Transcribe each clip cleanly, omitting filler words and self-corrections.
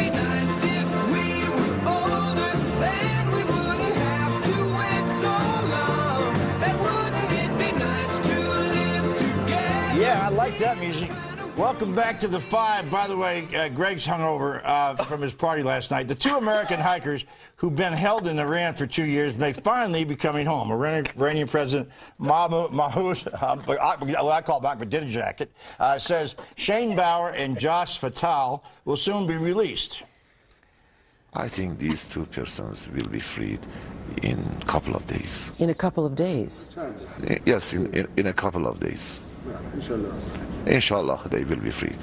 be nice if we were older? Then we wouldn't have to wait so long. And wouldn't it be nice to live together? Yeah, I like that music. Welcome back to the Five. By the way, Greg's hungover from his party last night. The two American hikers who've been held in Iran for 2 years may finally be coming home. Iranian President Mahmoud, what I call Ahmadinejad, says Shane Bauer and Josh Fatal will soon be released. I think these two persons will be freed in a couple of days. In a couple of days? Yes, in a couple of days. Inshallah, they will be freed.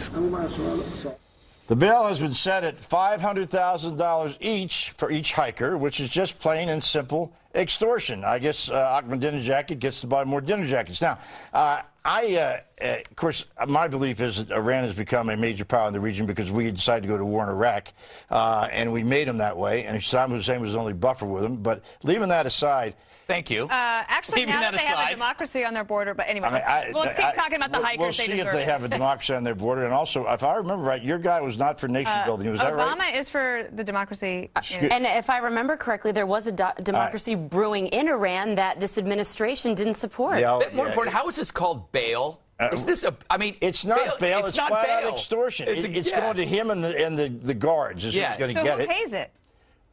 The bail has been set at $500,000 each for each hiker, which is just plain and simple extortion. I guess Ahmadinejad gets to buy more dinner jackets. Now, of course, my belief is that Iran has become a major power in the region because we decided to go to war in Iraq, and we made them that way, and Saddam Hussein was the only buffer with them. But leaving that aside... Thank you. Actually, now that they have a democracy on their border, but anyway, let's keep talking about the hikers. We'll see if they have a democracy on their border. And also, if I remember right, your guy was not for nation building. Was that right? Obama is for the democracy. And if I remember correctly, there was a democracy brewing in Iran that this administration didn't support. Yeah, more important, how is this called bail? Is this I mean, it's not bail. It's flat out extortion. It's going to him and the guards. Is who's going to get it. So who pays it?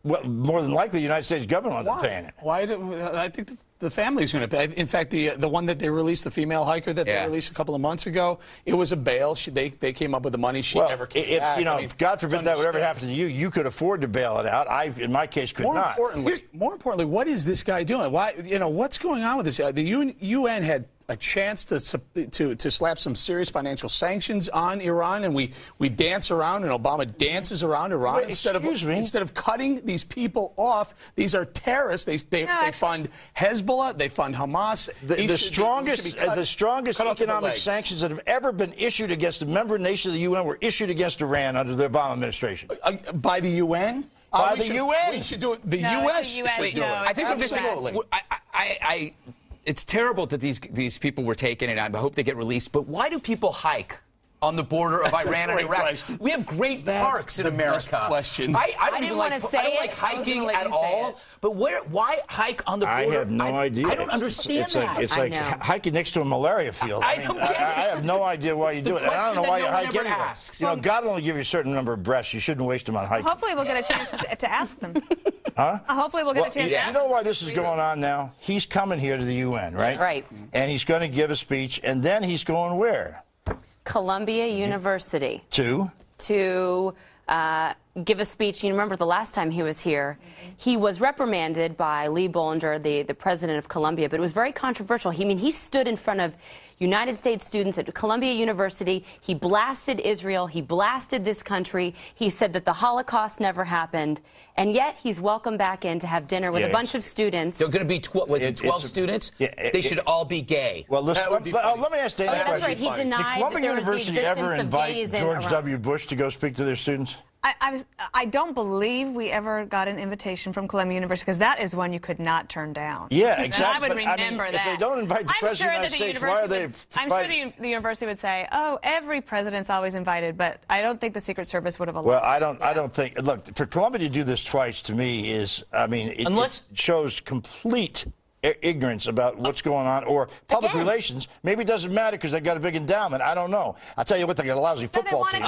Well, more than likely, the United States government will be paying it. Why? I think the family's going to pay. In fact, the one that they released, the female hiker that they released a couple of months ago, it was a bail. They came up with the money. She never came back. You know, if God forbid that would ever happen to you, you could afford to bail it out. I, in my case, could not. More importantly, what is this guy doing? Why? You know, what's going on with this? The UN had a chance to slap some serious financial sanctions on Iran, and we dance around, and Obama dances around Iran. Wait, instead of cutting these people off. These are terrorists. They fund Hezbollah. They fund Hamas. The strongest economic sanctions that have ever been issued against a member nation of the UN were issued against Iran under the Obama administration. By the UN? By the UN. We should do it. The U.S. should do it. I think absolutely. It's terrible that these people were taken, and I hope they get released. But why do people hike on the border of Iran and Iraq? We have great parks in America. Question. I don't like hiking at all. But why hike on the border? I have no idea. I don't understand that. It's like hiking next to a malaria field. I have no idea why you do it. And I don't know why you hike anyway. You know, God will only give you a certain number of breaths. You shouldn't waste them on hiking. Hopefully we'll get a chance to ask them. Huh? Hopefully we'll get a chance to ask them. You know why this is going on now? He's coming here to the UN, right? Right. And he's going to give a speech, and then he's going where? Columbia University. To give a speech. You remember the last time he was here, he was reprimanded by Lee Bollinger, the president of Columbia, but it was very controversial. He stood in front of United States students at Columbia University. He blasted Israel. He blasted this country. He said that the Holocaust never happened. And yet he's welcomed back in to have dinner with a bunch of students. They're going to be 12 students? They should all be gay. Well, listen, let me ask Dana a question. Right. He denied Did Columbia University ever invite George Iran. W. Bush to go speak to their students? I don't believe we ever got an invitation from Columbia University, because that is one you could not turn down. Yeah, exactly. And I would remember that. If they don't invite the President of the United States, why are they... I'm sure the university would say, oh, every president's always invited, but I don't think the Secret Service would have allowed Well, I don't think... Look, for Columbia to do this twice, to me, is... it shows complete ignorance about what's going on, or public relations. Maybe it doesn't matter because they got a big endowment. I don't know. I'll tell you what, they got a lousy football team.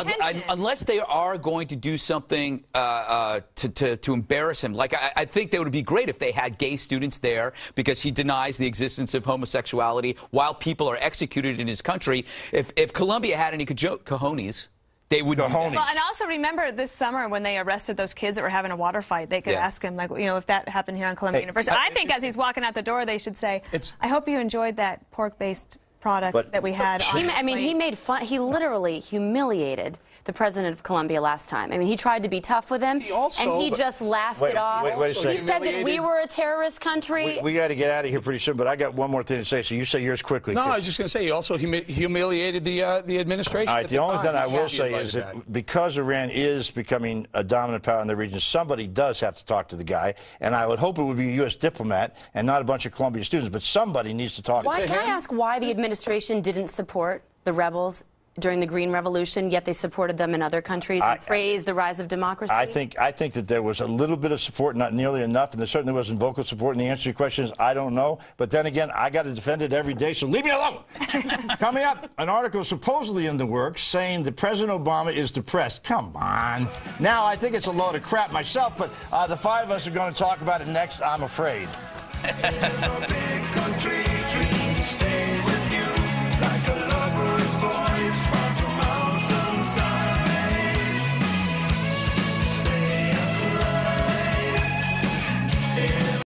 Unless they are going to do something to embarrass him. Like, I think that would be great if they had gay students there, because he denies the existence of homosexuality while people are executed in his country. If Columbia had any cojones, they would. Well, and also remember this summer when they arrested those kids that were having a water fight, they could ask him, like, you know, if that happened here on Columbia University. I think as he's walking out the door, they should say, I hope you enjoyed that pork-based product that we had. He made fun. He literally humiliated the president of Columbia last time. He tried to be tough with him, and he just laughed it off. Wait a second. He said that we were a terrorist country. We got to get out of here pretty soon, but I got one more thing to say, so you say yours quickly. No, I was just going to say, he also humiliated the administration. All right, the only thing I will say is that because Iran is becoming a dominant power in the region, somebody does have to talk to the guy, and I would hope it would be a U.S. diplomat and not a bunch of Columbia students, but somebody needs to talk to him. Can I ask why the administration didn't support the rebels during the Green Revolution, yet they supported them in other countries and praised the rise of democracy? I think that there was a little bit of support, not nearly enough, and there certainly wasn't vocal support. And the answer to your question is, I don't know. But then again, I got to defend it every day, so leave me alone. Coming up, an article supposedly in the works saying that President Obama is depressed. Come on. Now, I think it's a load of crap myself, but the five of us are going to talk about it next, I'm afraid. In a big country.